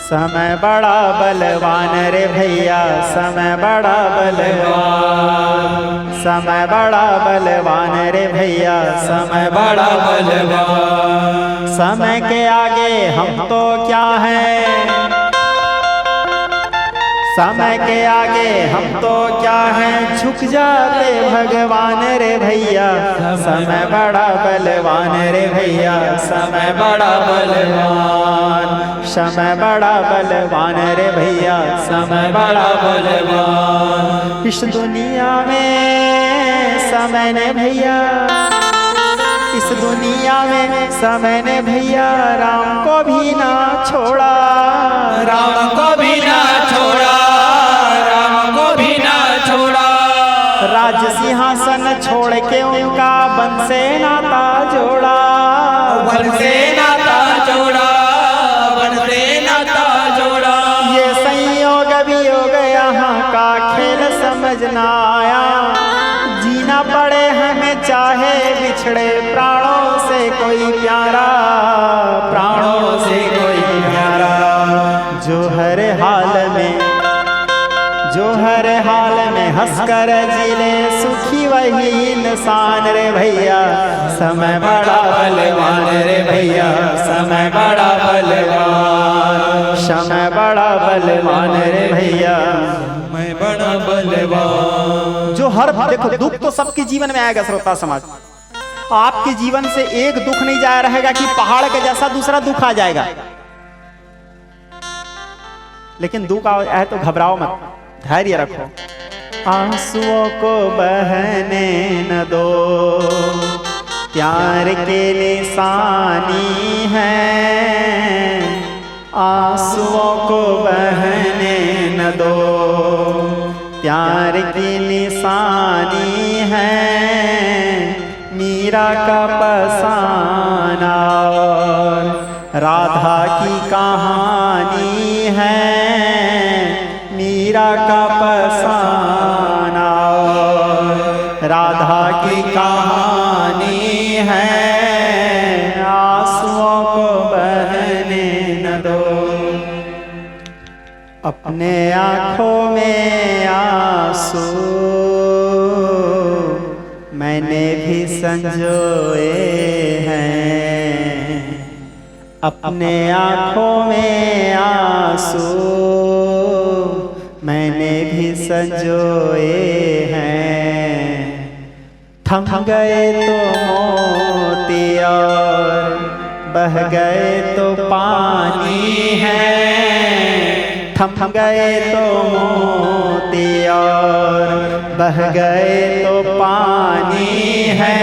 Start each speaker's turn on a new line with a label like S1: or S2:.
S1: समय बड़ा बलवान रे भैया, समय बड़ा बलवान, समय बड़ा बलवान रे भैया, समय बड़ा बलवान। समय के आगे हम तो क्या हैं, समय के आगे हम तो क्या हैं, झुक जाते भगवान रे भैया, समय बड़ा बलवान रे भैया, समय बड़ा बलवान, समय बड़ा बलवान रे भैया, समय बड़ा बलवान। इस दुनिया में समय ने भैया, इस दुनिया में समय ने भैया राम को भी ना छोड़ा,
S2: राम को भी ना छोड़ा, राम को भी ना छोड़ा।
S1: राज सिंहासन छोड़ के उनका वन से नाता जोड़ा,
S2: वन से नाता जोड़ा, वन से नाता जोड़ा।
S1: ये संयोग वियोग यहाँ का खेल समझना आया, जीना पड़े हमें चाहे बिछड़े प्राणों से कोई प्यारा, प्राणों से कोई प्यारा। जो हर हाल में, जो हर हाल में हंसकर जिले सुखी वही इंसान रे भैया, समय बड़ा बलवान रे भैया, समय बड़ा बलवान, समय बड़ा बलवान रे भैया,
S2: मैं बड़ा बलवान।
S1: जो हर देखो दुख तो सबके जीवन में आएगा श्रोता समाज, आपके जीवन से एक दुख नहीं जा रहेगा कि पहाड़ के जैसा दूसरा दुख आ जाएगा, लेकिन दुख आए तो घबराओ मत, धैर्य रखो। आंसुओं को बहने न दो, प्यार के निशानी है, आंसुओं को बहने न दो, प्यार की निशानी है, मीरा का फसाना और राधा की कहानी है, मीरा का फसाना और राधा की कहानी है, आंसुओं को बहने न दो। अपने आँखों में आंसू मैंने भी संजोए हैं, अपने आँखों में आंसू मैंने भी संजोए हैं, थम गए तो मोती और बह गए तो पानी है, थम गए तो मोती और बह गए तो पानी है,